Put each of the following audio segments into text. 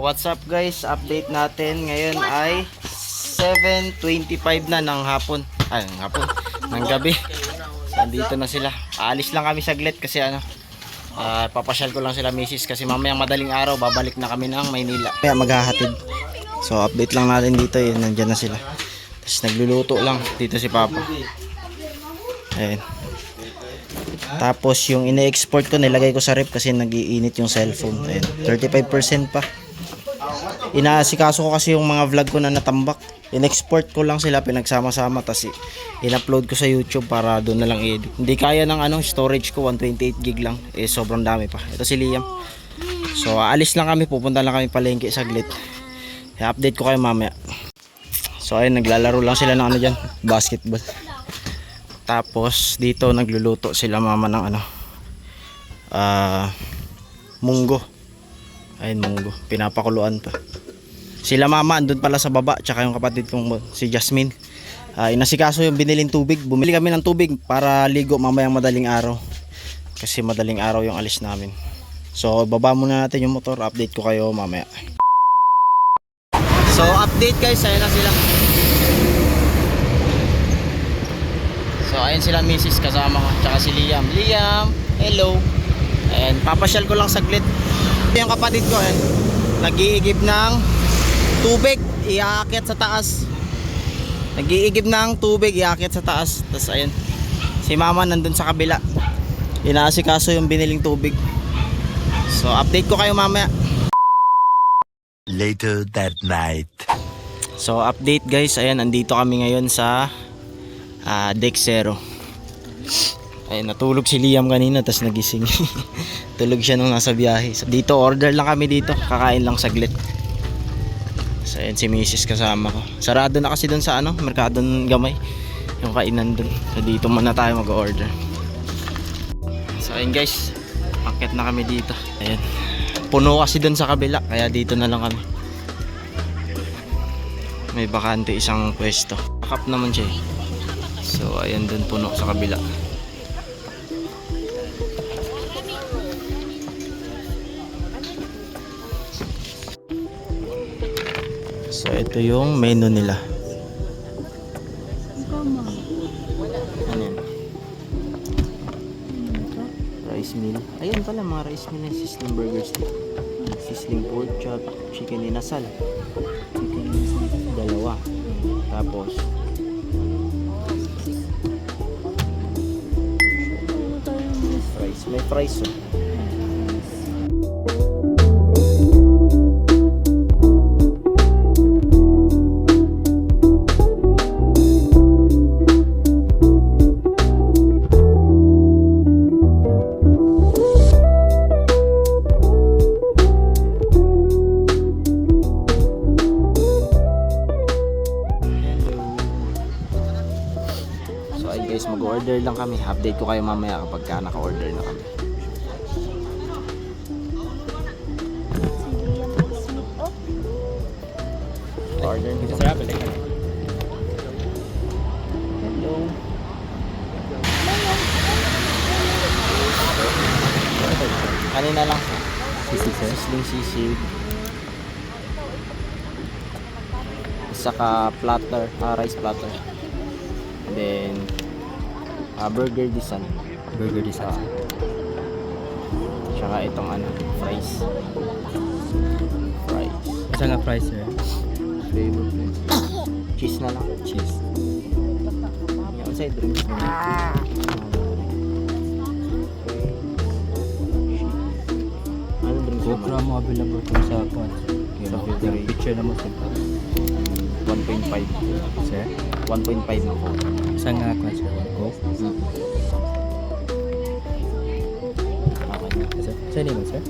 What's up guys? Update natin ngayon ay 7:25 na ng hapon. Ng gabi. So, andito na sila. Aalis lang kami saglit kasi papasyal ko lang sila misis kasi mamayang madaling araw babalik na kami ng Maynila. Kaya maghahatid. So update lang natin dito, yun, nandiyan na sila. Tapos nagluluto lang dito si Papa. Ayan. Tapos yung ine-export ko nilagay ko sa rep kasi nag-iinit yung cellphone. Ayan, 35% pa. Inaasikaso ko kasi yung mga vlog ko na natambak. In-export ko lang sila pinagsama-sama tapos in-upload ko sa YouTube para doon na lang i-edit. Hindi kaya ng storage ko, 128 gig lang. Sobrang dami pa. Ito si Liam. So aalis lang kami, pupunta lang kami palengke saglit. I-update ko kayo mamaya. So ayun, naglalaro lang sila ng dyan, basketball. Tapos dito nagluluto sila mama ng munggo. Ayun, munggo, pinapakuluan pa. Sila mama andun pala sa baba, tsaka yung kapatid kong si Jasmine. Inasikaso yung biniling tubig. Bumili kami ng tubig para ligo mamayang madaling araw. Kasi madaling araw yung alis namin. So baba muna natin yung motor, update ko kayo mamaya. So update guys, ayun na sila. So ayun sila misis kasama ko, tsaka si Liam. Liam, hello. And papasyal ko lang saglit. Yung kapatid ko nag-iigib ng tubig, iaakyat sa taas. Nag-iigib ng tubig, iaakyat sa taas. Tapos ayun, si mama nandun sa kabila. Inaasikaso yung biniling tubig. So update ko kayo mamaya. Later that night. So update guys, ayan, andito kami ngayon sa Deck Zero. Ayun, natulog si Liam kanina tapos nagising. Tulog siya nung nasa biyahe. So, dito order lang kami dito, kakain lang saglit. So ayun, si Mrs. kasama ko. Sarado na kasi doon sa Merkado ng Gamay, yung kainan doon. So dito muna tayo mag-order. So ayun guys, akit na kami dito. Ayun, puno kasi doon sa kabila, kaya dito na lang kami. May bakante isang pwesto. Pakap naman siya. So ayan, doon puno sa kabila. So ito yung menu nila. Ano yan? Rice meal. Ayun pala, mga rice meal ng sizzling burgers. Sizzling pork chop, chicken inasal. Chicken inasal, dalawa. Tapos fries. May fries guys, mag-order lang kami. Update ko kayo mamaya kapag naka-order na kami. Order dito sa Apple. Hello. Kanina lang. Sizzling sisig. Saka platter, rice platter. And then burger disan. Burger disan. Tsaka itong fries. Fries. Isa nga fries sir. Flavor fries. Cheese na lang. Cheese. Yung side drink. Ano drink Coke naman? mo available kung sa kwan. Filter. Picture na mo sa 1.5. sir. 1.5 na ko. Isa nga kwan sir. Coke. Okay. Sir. Saan naman sir?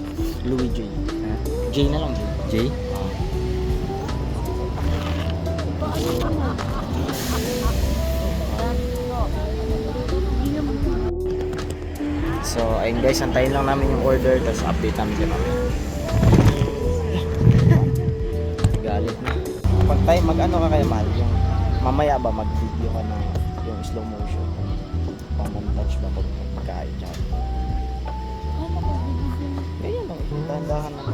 Louis J. Ha? J na lang. J? So ayun guys, antayin lang namin yung order tapos update namin kayo mamaya. Galit na. Pag tayo ka kaya mahal yung mamaya ba mag-video ka ng yung slow motion pang montage ba pag magkain dyan. Ganyan lang, dahan-dahan lang.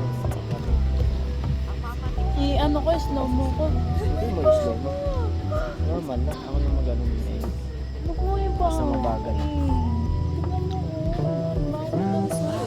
ano ko, slow mo ko. Hindi mo slow mo. Normal lang. Ako na mag-ano nila eh. Huwag mo yung pa. Basta mabagal. Tignan mo. Bawal ang slow.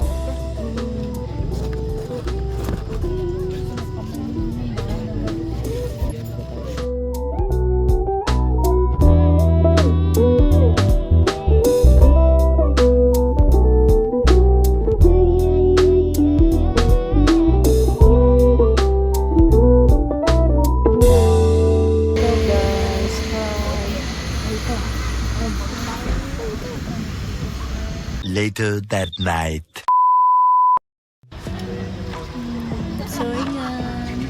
Later that night. So yan.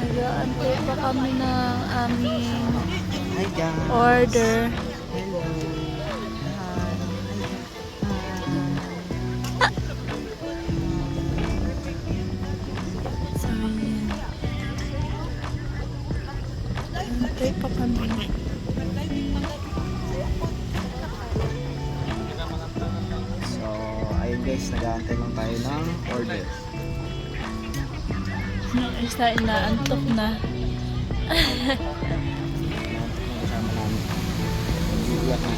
Nag-aantay pa kami ng aming Hi guys. order. Hello. So yan. Antay pa kami. So, ayun guys, nag-aantay lang tayo ng order. Yung isa inaantok na. Kasama namin. Iiyak na.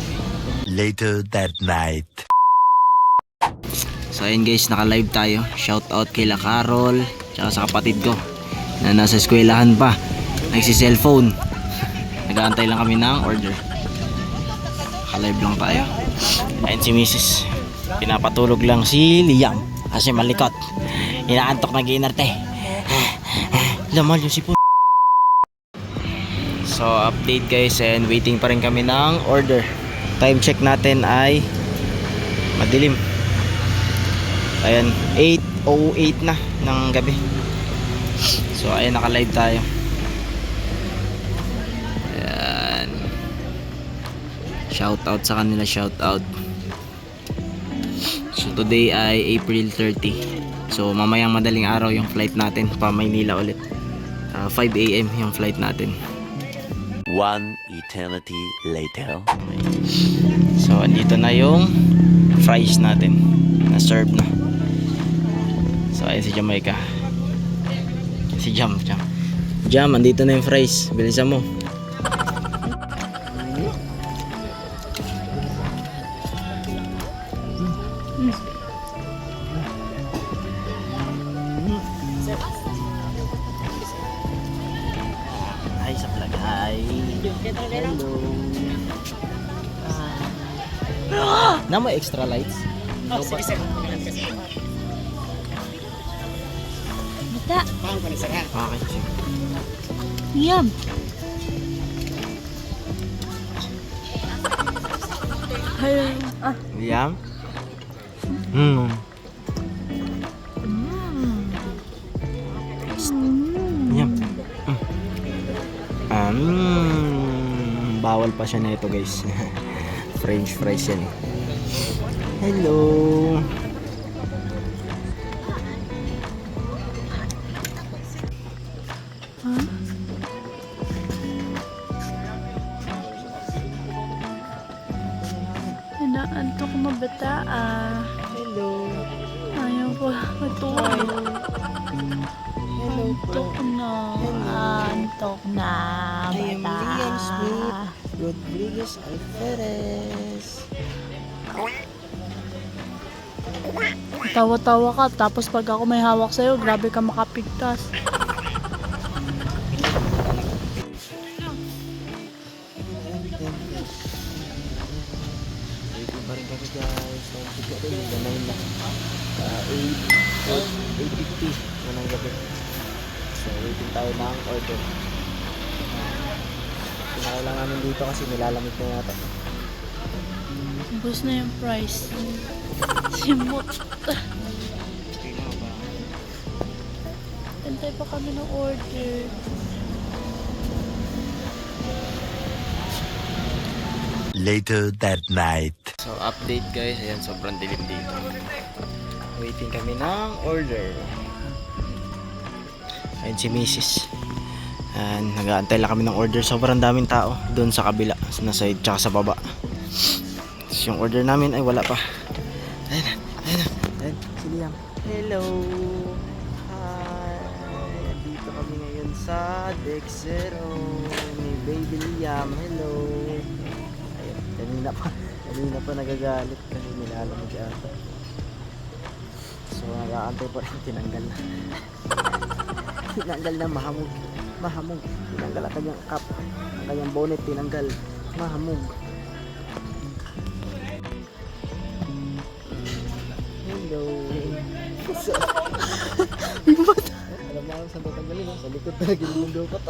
Later that night. So ayun guys, naka-live tayo. Shout out kay La Carol, tsaka sa kapatid ko na nasa eskwelahan pa. Nagsi-cellphone. Nag-aantay lang kami ng order. Naka-live lang tayo. Ayun si Mrs. Pinapatulog lang si Liam kasi malikot. Inaantok na ginarte. Lamal yung sipon. So update guys, and waiting pa rin kami ng order. Time check natin ay madilim. Ayan, 8:08 na ng gabi. So ayan, naka-live tayo. Ayan. Shout out sa kanila, shout out. So today ay April 30. So mamayang madaling araw yung flight natin pa Maynila ulit. 5 AM yung flight natin. One eternity later. So andito na yung fries natin. Na-serve na. So ayun si Jamaica. Si Jam. Jam, andito na yung fries. Bilisan mo. Hi sa vlog. Hi. Hello. Na mo extra lights? Bata. Okay, sige. Yum. Hello. Ah. Liam? Hmm. Liam. Bawal pa siya na ito guys. French fries yan eh. Hello. Huh? Inaantok na bata ah. Hello. Ayaw pa matulog. Antok na. Antok na bata. Rodriguez Alferez. Tawa-tawa ka, tapos pag ako may hawak sa'yo, grabe ka makapigtas. Waiting pa rin kami guys. Ganay na. 8:50 na ng gabi. So waiting tayo ng order. Pinakailangan namin dito kasi nilalamig na yata. Ubus na yung price. Simot. Antay pa kami ng order. Later that night. So update guys, ayan sobrang dilim dito. Waiting kami ng order. Ayan si Mrs. And nag-aantay lang kami ng order. Sobrang daming tao doon sa kabila, sa side tsaka sa baba. Tapos yung order namin ay wala pa. Ayan, si Liam. Hello. Hi. Dito kami ngayon sa deck zero ni Baby Liam. Hello. Ayun, kanina pa nagagalit kasi nilalamig ata. So nag-aantay pa rin, tinanggal na. Tinanggal na, mahamog. Tinanggal ang kanyang cap, ang kanyang bonnet, tinanggal. Mahamog. Hello. Alam mo saan tatanggalin, no? Sa likod na gilmundo pa to.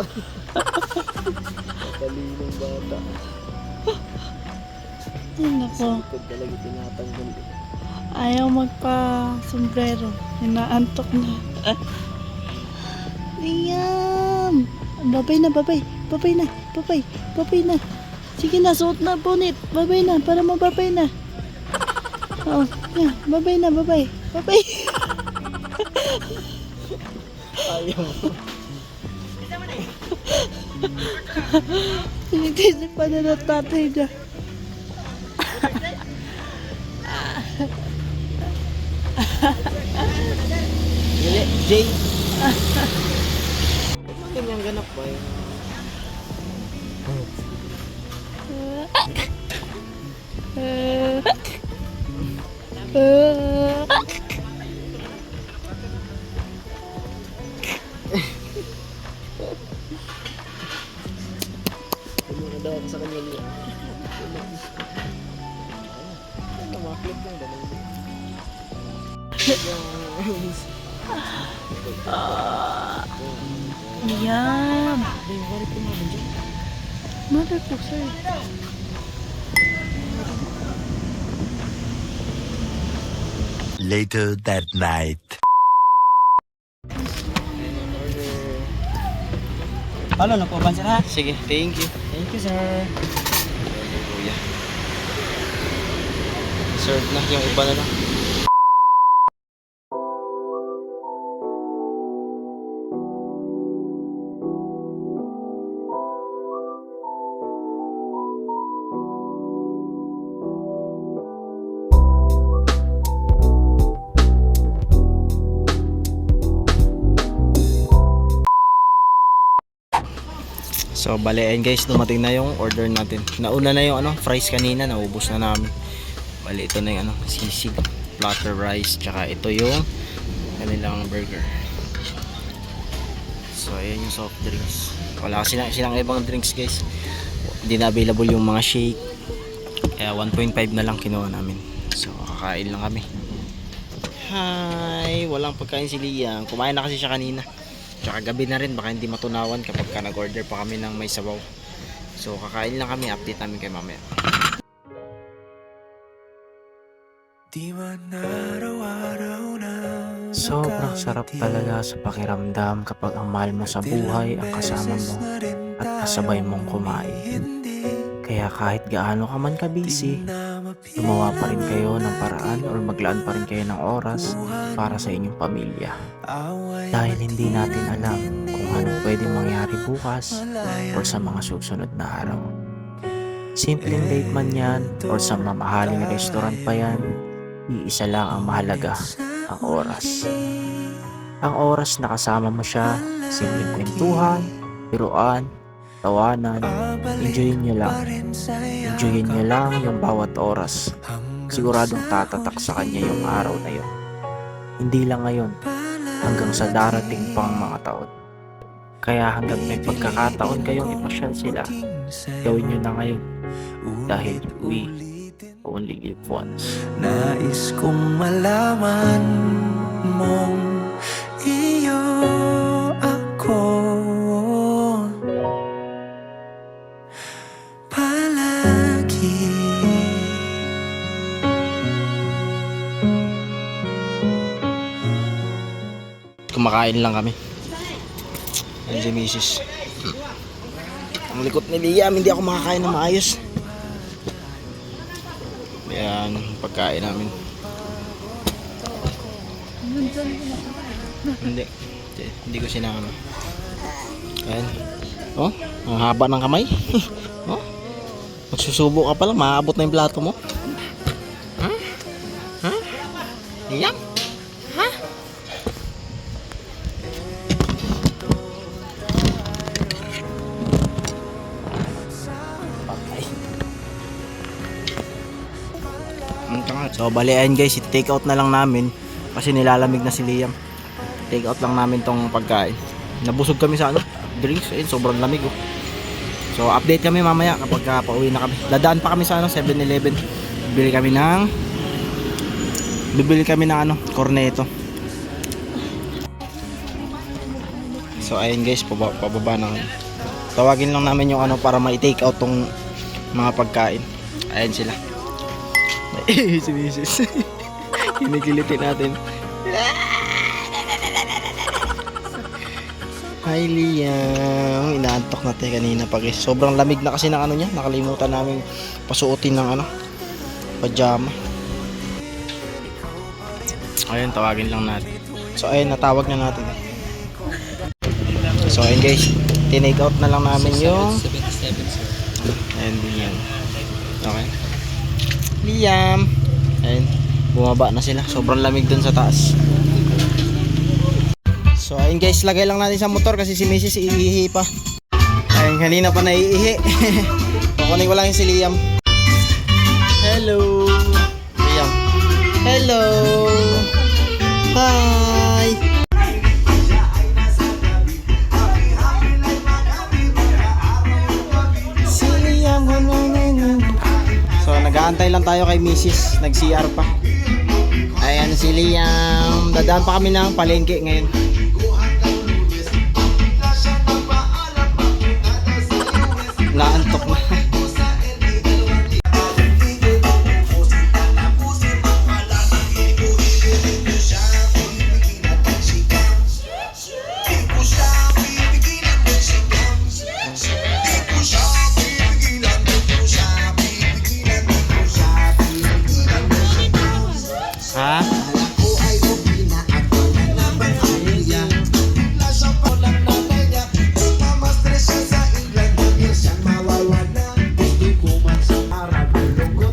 Matalinong bata. Ay, nako. Sa likod talaga tinatanggal. Ayaw magpa-sombrero. Inaantok na. Liam! Babay na. Sige na, suot na bonnet. Babay na, para mababay na. Oo, yan. Babay na. Babay. Ayaw. Sinigtisip pa na ng tatay niya. Dili, Jay. Bakit niyang ganap ba yun? Tumuna daw ako sa kanya niya. Ano, maklik lang ganun. Liam! Mother po, sir. Later that night. Paano na po, sir ha? Sige, thank you. Thank you, sir. Kuya. Serve na yung iba na lang. So bale, ayun guys, dumating na yung order natin. Nauna na yung fries kanina, naubos na namin. Bale, ito na yung sisig, platter rice, tsaka ito yung kanilang burger. So ayan yung soft drinks. Wala silang ibang drinks guys. Hindi na available yung mga shake. Kaya 1.5 na lang kinuha namin. So kakain lang kami. Hi! Walang pagkain si Liam. Kumain na kasi siya kanina. Tsaka gabi na rin, baka hindi matunawan kapag nag-order pa kami ng may sabaw. So kakain lang kami, update namin kay mamaya. Sobrang sarap talaga sa pakiramdam kapag ang mahal mo sa buhay ang kasama mo at kasabay mong kumain. Kaya kahit gaano ka man ka-busy, gumawa pa rin kayo ng paraan or maglaan pa rin kayo ng oras para sa inyong pamilya. Dahil hindi natin alam kung anong pwedeng mangyari bukas or sa mga susunod na araw. Simpleng date man yan or sa mamahaling restaurant pa yan, iisa lang ang mahalaga, ang oras. Ang oras na kasama mo siya, simpleng kwentuhan, biruan, tawanan, enjoyin nyo lang. Enjoyin nyo lang yung bawat oras. Siguradong tatatak sa kanya yung araw na yun. Hindi lang ngayon, hanggang sa darating pang mga taon. Kaya hanggang may pagkakataon kayong ipasyal sila, gawin nyo na ngayon. Dahil we only live once. Nais kong malaman mong iyo ako palagi. Kumakain lang kami. Ayan si Mrs. Ang likot ni Liam, hindi ako makakain na maayos. Ayan, pagkain namin. Hindi ko sinama. Ayan. Oh, ang haba ng kamay. Oh, magsusubo ka pa lang, maabot na yung plato mo. Ha? Ha? Liam? Ha? So bali ayan guys, i-take out na lang namin kasi nilalamig na si Liam. Take out lang namin tong pagkain. Nabusog kami sa drinks, ayun, sobrang lamig oh. So update kami mamaya kapag pauwi na kami. Dadaan pa kami sa 7-Eleven. Bibili kami ng corneto. So ayun guys, pababa na. Tawagin lang namin yung para ma-take out tong mga pagkain. Ayan sila. Si Mrs. Kinikilitin natin. Hi Liam. Inaantok natin kanina pag sobrang lamig na kasi ng niya. Nakalimutan namin pasuotin ng pajama. Ayun, tawagin lang natin. So ayun, natawag na natin. So ayun guys, tinake out na lang namin yung 77 sir. ayun din yan. Okay. Liam. Ayun, bumaba na sila. Sobrang lamig dun sa taas. So ayun guys, lagay lang natin sa motor kasi si Mrs. iihi pa. Ayun, kanina pa naiihi. Kukunin ko lang yung si Liam. Hello Liam. Hello. Hi. Si Liam. So nag-aantay lang tayo kay Mrs. Nag-CR pa. Ayan si Liam. Dadaan pa kami ng palengke ngayon. Naantok na. Ha?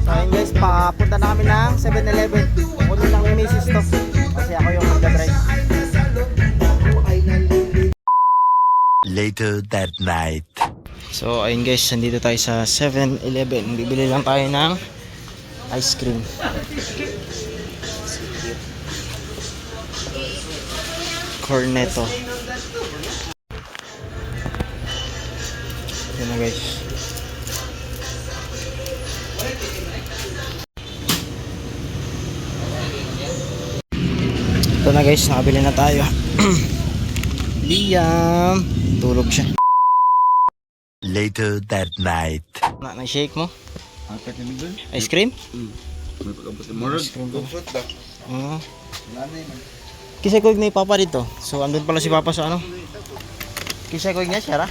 Ayun guys, papunta na kami ng 7-Eleven. Kunin lang yung misis to kasi ako yung magdadrive. Later that night. So ayun guys, nandito tayo sa 7-Eleven. Bibili lang tayo ng ice cream. Cornetto. Yan na guys. Ito na guys, nakabili na tayo. Liam, tulog siya. Later that night. Na-shake mo? Ice cream? Ice cream ba? Oo. Kisay ko na yung papa dito. So andun pala si papa sa Kisay ko niya, Sierra?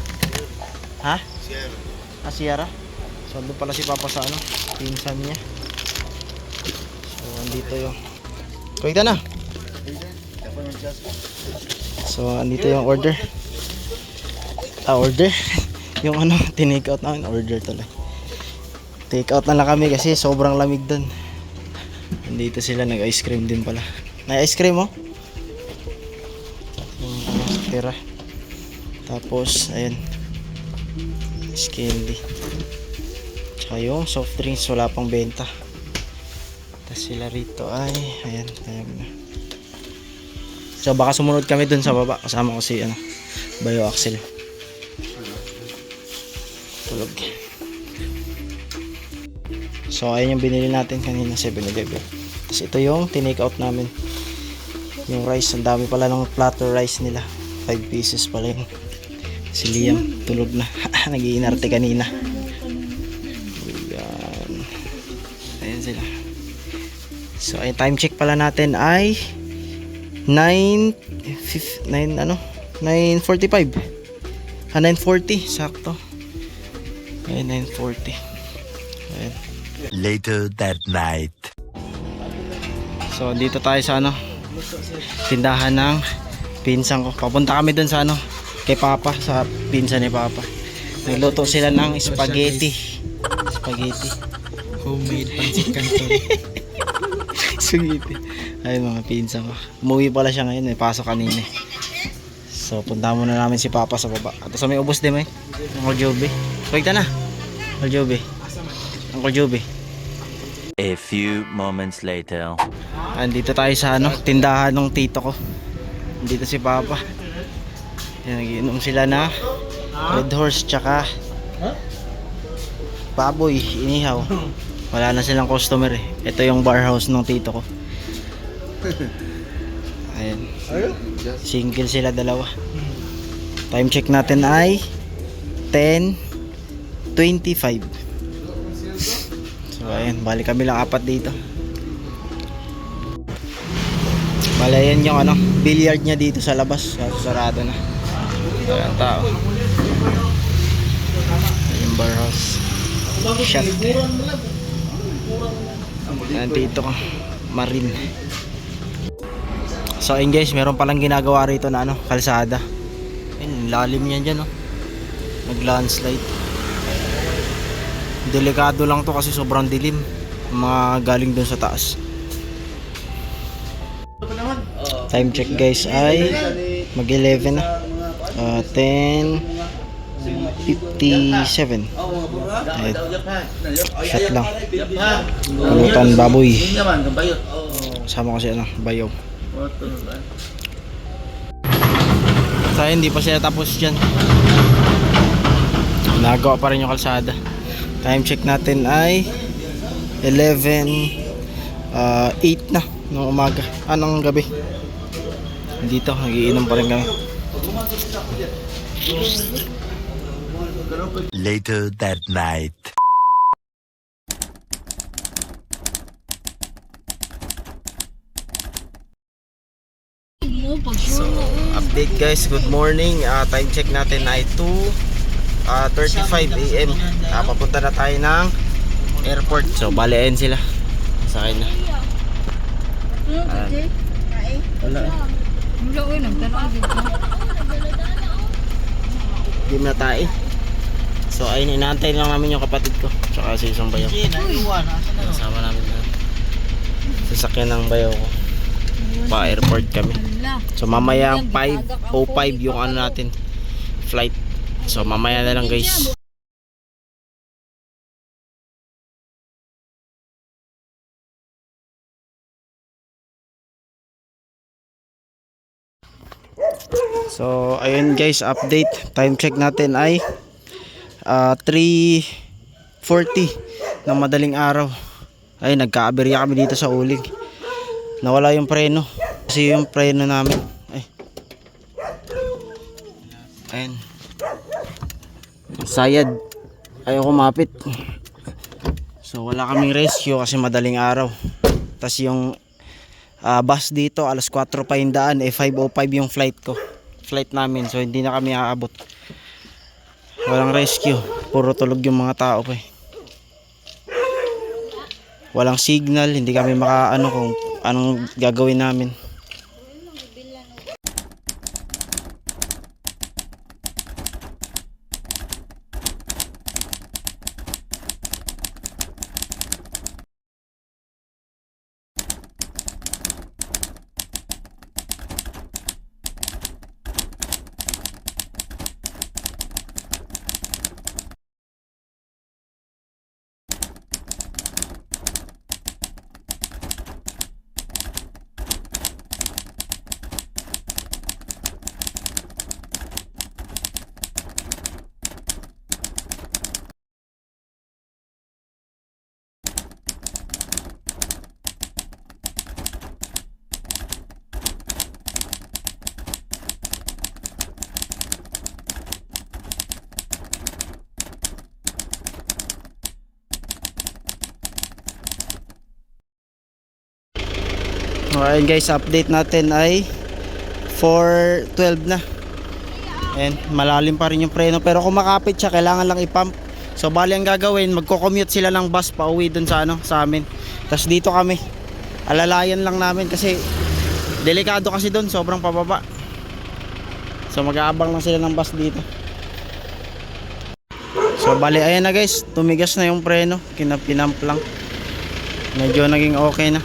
Ha? Sierra. Ah, Sierra? So andun pala si papa sa pinsan niya. So andito yung Kuwita na. So andito yung order. Order. Yung tinake out namin, order tuloy. Take out na lang kami kasi sobrang lamig dun. Andito sila, nag-ice cream din pala. Na-ice cream oh. Yung tira. Tapos ayun, ice candy. Tsaka yung soft drinks wala pang benta. Tapos sila rito ay ayan, ayan na. So baka sumunod kami dun sa baba. Kasama ko si Bayo Axel. Tulog. So ayun yung binili natin kanina 7-Eleven. Tapos ito yung tinake out namin. Yung rice, ang dami pala ng platter rice nila. 5 pieces pala yun. Si Liam tulog na. Nag-iinarte kanina. Ayan. Ayan sila. So ay time check pala natin ay 9:45. 9:40 sakto. Ayan, 9:40. Ayan. Later that night. So dito tayo sa tindahan ng pinsan ko. Papunta kami dun sa kay Papa, sa pinsan ni Papa. Nagluto sila ng spaghetti. Homemade pancit canton. Spaghetti. Ay mga pinsan ko. Umuwi pala siya ngayon, may pasok kanina. So punta muna namin si Papa sa baba. At sa may ubos din may Uncle Joby. Kuwagta na Uncle Joby. A few moments later. Andito tayo sa ano, tindahan ng tito ko. Andito si Papa. Yan, nagiinom sila na Red Horse tsaka baboy, inihaw. Wala na silang customer eh. Ito yung bar house ng tito ko. Ayan. Single sila dalawa. Time check natin ay 10:25. So ayan, balik kami lang apat dito. Bale, yan yung ano, billiard niya dito sa labas. Sarado na. Ayan tao. Yung bar house. Shot. Ayan dito ko. Marine. So ayun guys, meron palang ginagawa rito na ano, kalsada. Ayun, lalim yan dyan, no? Nag-landslide. Delikado lang to kasi sobrang dilim. Mga galing dun sa taas. Time check guys ay mag 11 na. 10:57. Ayun. Shot lang. Pulutan baboy. Sama kasi ano, bayaw. So hindi pa sila tapos dyan. Nagawa pa rin yung kalsada. Time check natin ay 8 na ng umaga. Anong gabi. Dito, nagiinom pa rin kami. Later that night. So, update guys, good morning. Time check natin ay 2:35 AM. Papunta na tayo ng airport. So, baliin sila. Sakay na. Wala. Hindi na tayo. So, ayun, inaantay lang namin yung kapatid ko. Tsaka si isang bayaw. Kasama namin na sasakyan ng bayaw ko. Pa airport kami. So mamaya 5:05 yung ano natin, flight. So mamaya na lang guys. So ayun guys, update. Time check natin ay 3:40 ng madaling araw. Ay, nagkaaberya kami dito sa uling. Nawala yung preno. Kasi yung preno namin ay, ayun, sayad, ayaw kumapit. So wala kaming rescue kasi madaling araw. Tas yung bus dito alas 4 pa yung daan, 5:05 yung flight namin. So hindi na kami aabot. Walang rescue, puro tulog yung mga tao pa eh. Walang signal, hindi kami makaano kung anong gagawin namin. Alright guys, update natin ay 4:12 na. And malalim pa rin yung preno, pero kung makapit siya kailangan lang i-pump. So bali ang gagawin, magko-commute sila ng bus pa uwi dun sa ano, sa amin. Tapos dito kami, alalayan lang namin kasi delikado kasi dun, sobrang pababa. So mag-aabang lang sila ng bus dito. So bali ayan na guys, tumigas na yung preno, pinamp lang. Medyo naging okay na.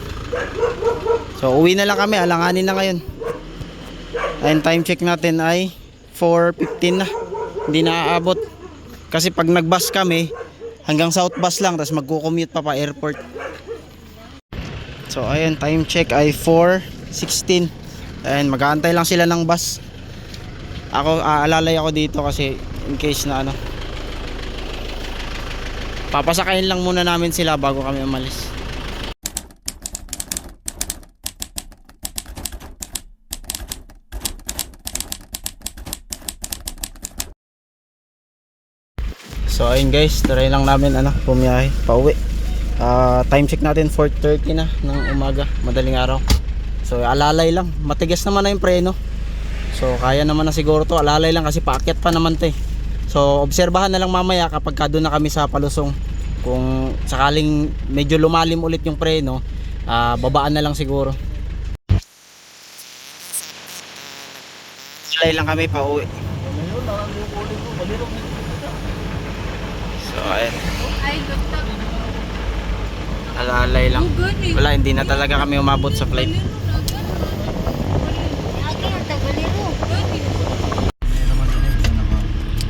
So uwi na lang kami, alanganin na ngayon. Ayun, time check natin ay 4:15 na. Hindi na aabot. Kasi pag nag-bus kami, hanggang South Bus lang, tapos magko-commute pa airport. So ayun, time check ay 4:16. And mag-aantay lang sila ng bus. Ako aalalay ako dito kasi in case na ano. Papasakayin lang muna namin sila bago kami umalis. So ayun guys, try lang namin pumiyahe pauwi. Time check natin 4:30 na ng umaga, madaling araw. So alalay lang, matigas naman na yung preno. So kaya naman na siguro to, alalay lang kasi paakyat pa naman to eh. So obserbahan na lang mamaya kapag doon na kami sa palusong. Kung sakaling medyo lumalim ulit yung preno, babaan na lang siguro. Alalay lang kami pauwi. So ayun, alalay lang. Wala, hindi na talaga kami umabot sa flight.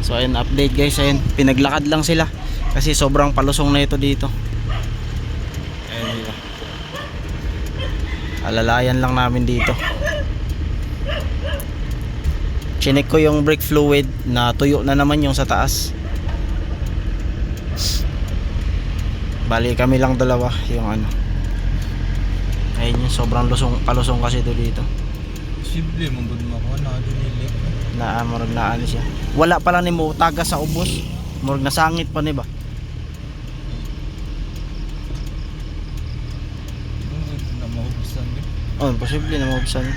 So ayun, update guys, ayun, pinaglakad lang sila kasi sobrang palusong na ito dito. Ayun dito. Alalayan lang namin dito. Chinek ko yung brake fluid na tuyo na naman yung sa taas. Bali kami lang dalawa yung ayun yung sobrang palusong kasi ito dito. Simple mong good mo ako na dinilik. Murag na siya. Wala pala ni mo taga sa ubos. Murag nasangit pa ni ba? Na mahubusan din. Oh, posible na mabuksan.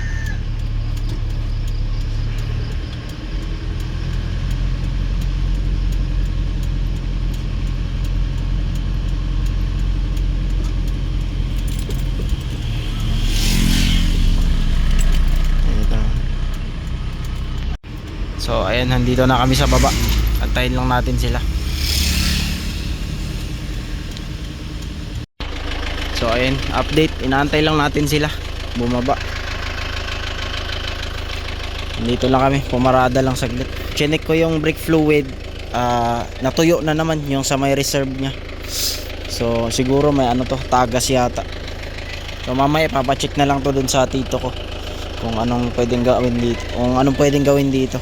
So ayan, nandito na kami sa baba. Antayin lang natin sila. So ayan, update, inaantay lang natin sila bumaba. Nandito lang kami, pumarada lang saglit. Chinek ko yung brake fluid, natuyo na naman yung sa may reserve nya. So siguro may tagas yata. So mamaya papacheck na lang to dun sa tito ko kung anong pwedeng gawin dito.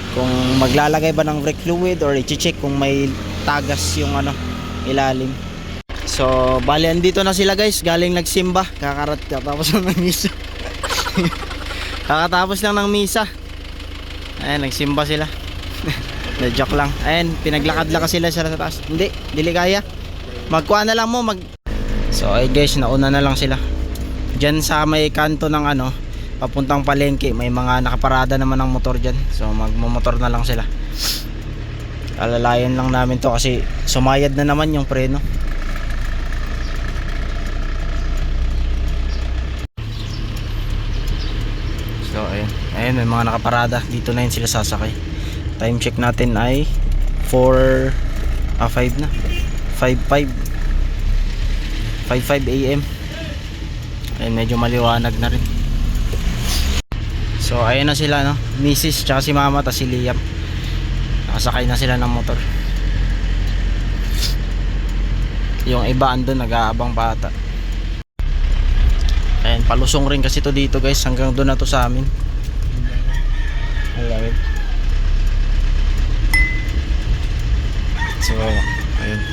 Kung maglalagay ba ng brake fluid or i-check kung may tagas yung ilalim. So bali andito na sila guys, galing nagsimba, kakatapos lang ng misa. Kakatapos lang ng misa. Ayan, nagsimba sila. Na-joke lang. Ayan, pinaglakad-lakad sila sa taas. Dili kaya. Magkuha na lang mo So ay guys, nauna na lang sila. Diyan sa may kanto ng papuntang palengke, may mga nakaparada naman ng motor dyan. So magmomotor na lang sila. Alalayan lang namin to kasi sumayad na naman yung preno. So ayun, may mga nakaparada. Dito na yun sila sasakay. Time check natin ay 5 na 5:05 AM. Ayun, medyo maliwanag na rin. So ayun na sila Mrs. tsaka si Mama tas si Liam. Nakasakay na sila ng motor. Yung iba andun nag-aabang pa ata. Ayun, palusong rin kasi to dito guys, hanggang doon na to sa amin. Ayun. So ayun.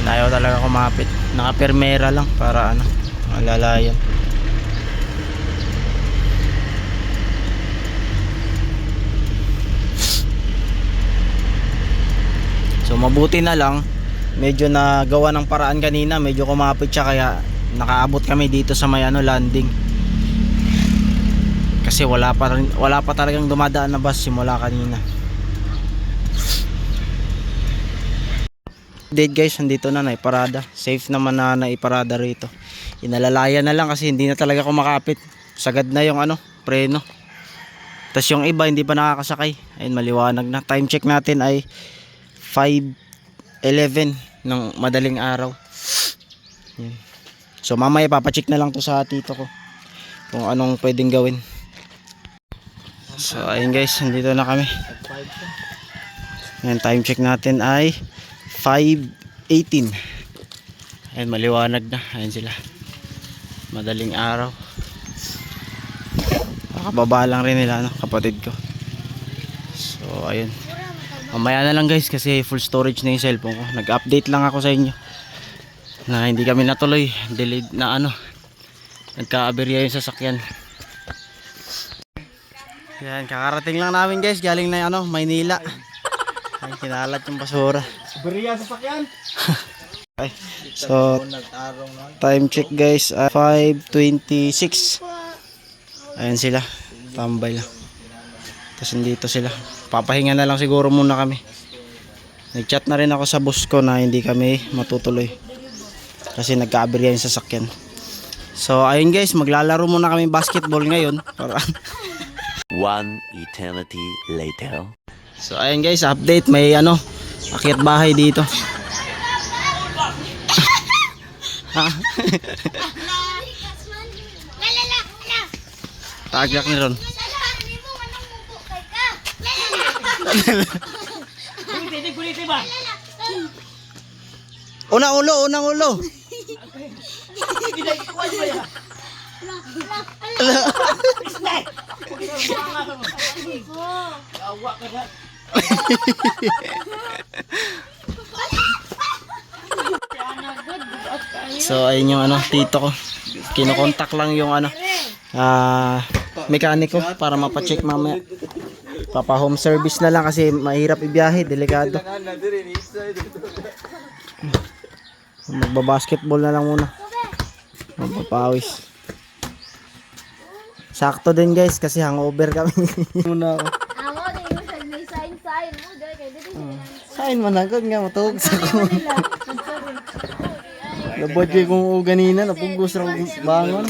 Ayaw talaga kumapit, naka-permera lang para malalayan. So mabuti na lang medyo nagawa ng paraan kanina, medyo kumapit siya kaya nakaabot kami dito sa may landing. Kasi wala pa talagang dumadaan na bus simula kanina. Update guys, nandito na naiparada. Safe naman na naiparada rito. Inalalayan na lang kasi hindi na talaga kumakapit. Sagad na yung preno. Tapos yung iba hindi pa nakakasakay. Ayun, maliwanag na. Time check natin ay 5:11 ng madaling araw. Yan. So mamaya papacheck na lang to sa tito ko kung anong pwedeng gawin. So ayun guys, nandito na kami. Ngayon time check natin ay 5:18. Ayun, maliwanag na. Ayun sila. Madaling araw. Kakababa lang rin nila, no, kapatid ko. So ayun. Mamaya na lang guys kasi full storage na yung cellphone ko. Nag-update lang ako sa inyo na hindi kami natuloy. Delayed na ano. Nagka-aberya yung sasakyan. Yan, kakarating lang namin guys. Galing na ano, Maynila. Ay, kinalat yung basura. Aberya sasakyan. Ay, so time check guys, 5:26. Ayan sila, tambay lang. Tapos nandito sila. Papahinga na lang siguro muna kami. Nag-chat na rin ako sa boss ko na hindi kami matutuloy kasi nagka-aberya yung sasakyan. So ayun guys, maglalaro muna kami basketball ngayon para One eternity later. So ayun guys, update, may ano, akyat bahay dito. Tagak ni ron. Unang ulo. So ayun yung ano, tito ko. Kinokontak lang yung ano, mekaniko para mapacheck mamaya. Papa home service na lang kasi mahirap ibiyahe, delikado. Magbabasketball na lang muna. Magpapawis. Sakto din guys kasi hangover kami. Muna ako. Amo, di mo siya may sign mo. Dahil kayo dito Sain man agad nga matulog sa ko. Labot ko kung ganina napugos ra bangon.